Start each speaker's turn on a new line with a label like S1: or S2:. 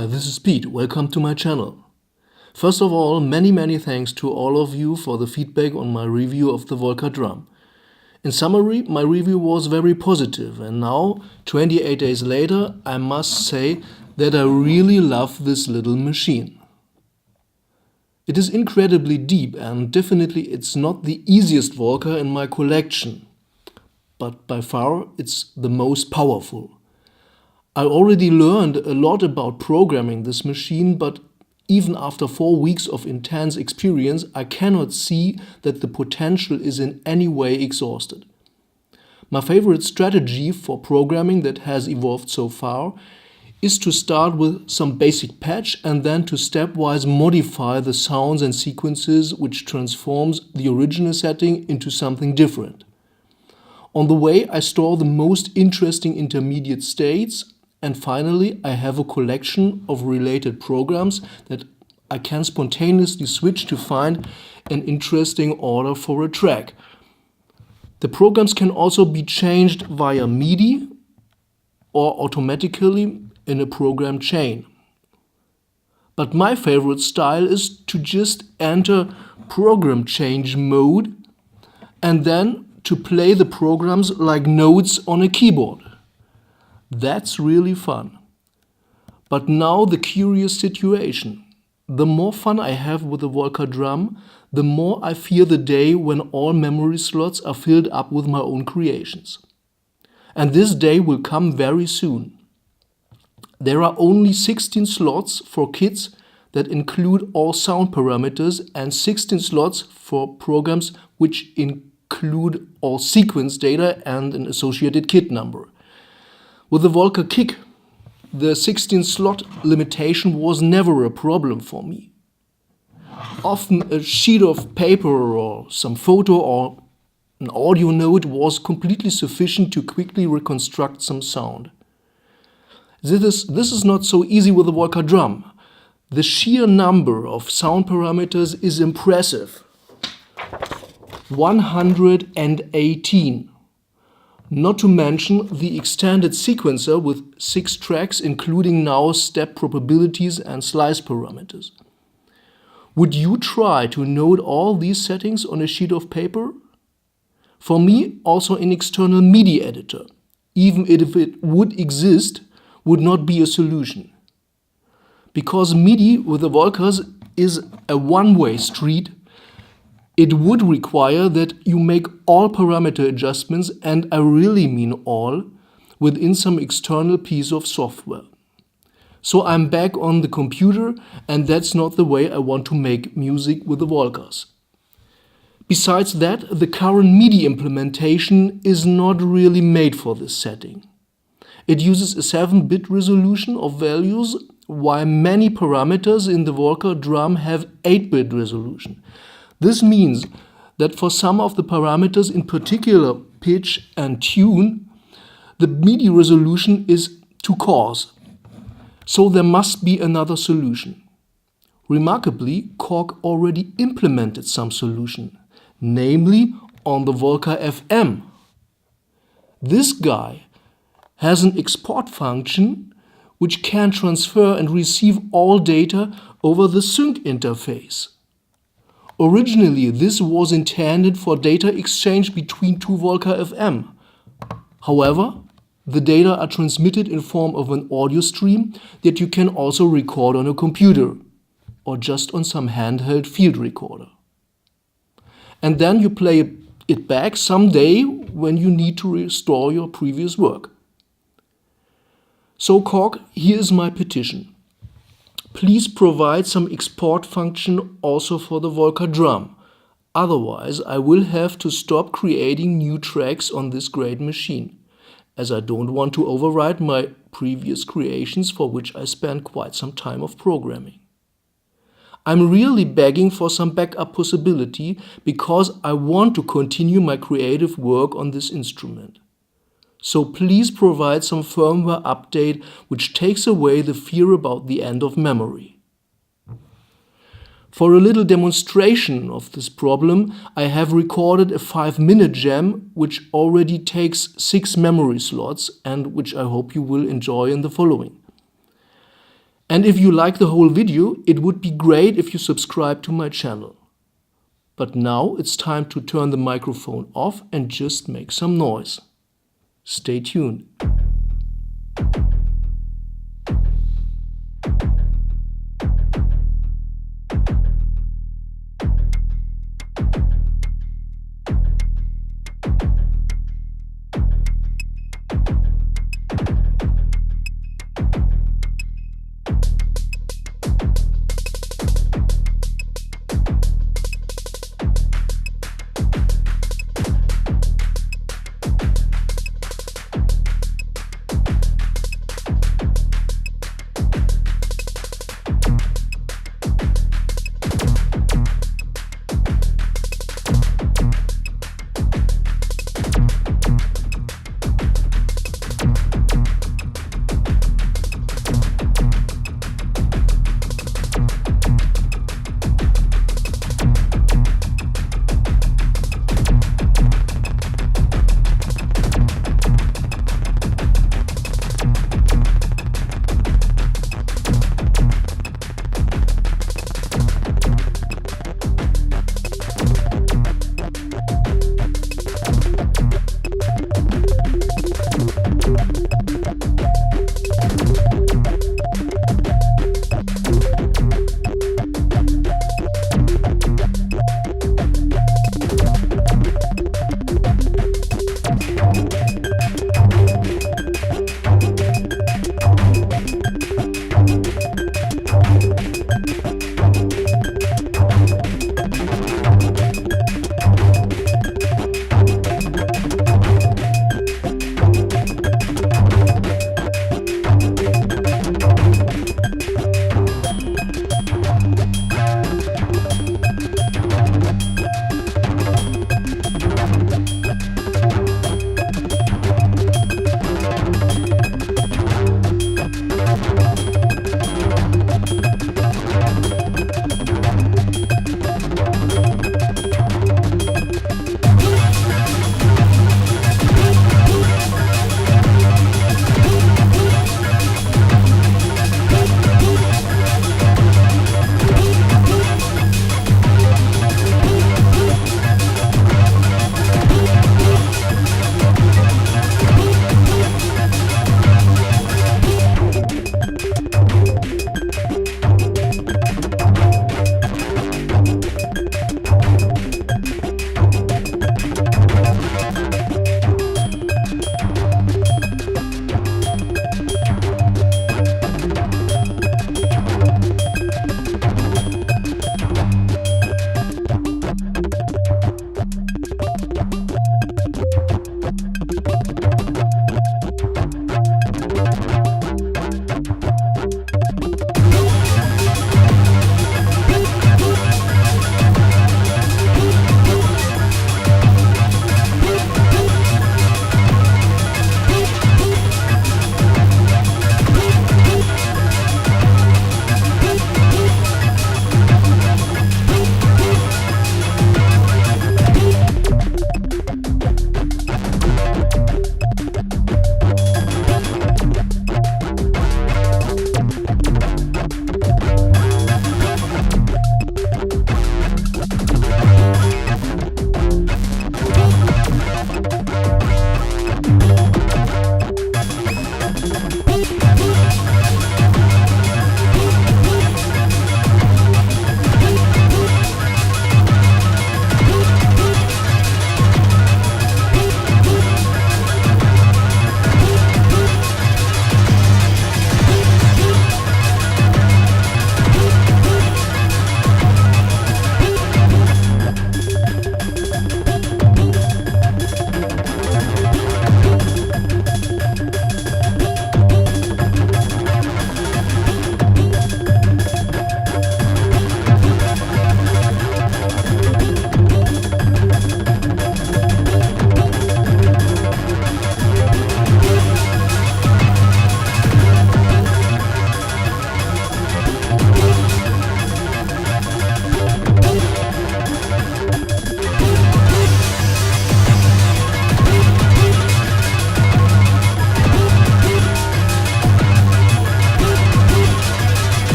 S1: Hi, this is Pete. Welcome to my channel. First of all, many thanks to all of you for the feedback on my review of the Volca drum. In summary, my review was very positive, and now, 28 days later, I must say that I really love this little machine. It is incredibly deep, and definitely it's not the easiest Volca in my collection, but by far it's the most powerful. I already learned a lot about programming this machine, but even after 4 weeks of intense experience, I cannot see that the potential is in any way exhausted. My favorite strategy for programming that has evolved so far is to start with some basic patch and then to stepwise modify the sounds and sequences, which transforms the original setting into something different. On the way, I store the most interesting intermediate states, and finally, I have a collection of related programs that I can spontaneously switch to find an interesting order for a track. The programs can also be changed via MIDI or automatically in a program chain. But my favorite style is to just enter program change mode and then to play the programs like notes on a keyboard. That's really fun. But now the curious situation. The more fun I have with the Volca drum, the more I fear the day when all memory slots are filled up with my own creations. And this day will come very soon. There are only 16 slots for kits that include all sound parameters and 16 slots for programs which include all sequence data and an associated kit number. With the Volca kick, the 16-slot limitation was never a problem for me. Often a sheet of paper or some photo or an audio note was completely sufficient to quickly reconstruct some sound. This is not so easy with the Volca drum. The sheer number of sound parameters is impressive. 118. Not to mention the extended sequencer with 6 tracks, including now step probabilities and slice parameters. Would you try to note all these settings on a sheet of paper? For me, also an external MIDI editor, even if it would exist, would not be a solution. Because MIDI with the Volcas is a one-way street, it would require that you make all parameter adjustments, and I really mean all, within some external piece of software. So I'm back on the computer, and that's not the way I want to make music with the Volcas. Besides that, the current MIDI implementation is not really made for this setting. It uses a 7-bit resolution of values, while many parameters in the Volca drum have 8-bit resolution. This means that for some of the parameters, in particular pitch and tune, the MIDI resolution is too coarse. So there must be another solution. Remarkably, KORG already implemented some solution, namely on the Volca FM. This guy has an export function which can transfer and receive all data over the sync interface. Originally, this was intended for data exchange between 2 Volca FM. However, the data are transmitted in form of an audio stream that you can also record on a computer or just on some handheld field recorder. And then you play it back someday when you need to restore your previous work. So KORG, here is my petition. Please provide some export function also for the Volca drum. Otherwise, I will have to stop creating new tracks on this great machine, as I don't want to overwrite my previous creations for which I spent quite some time of programming. I'm really begging for some backup possibility because I want to continue my creative work on this instrument. So please provide some firmware update which takes away the fear about the end of memory. For a little demonstration of this problem, I have recorded a 5-minute jam which already takes 6 memory slots and which I hope you will enjoy in the following. And if you like the whole video, it would be great if you subscribe to my channel. But now it's time to turn the microphone off and just make some noise. Stay tuned.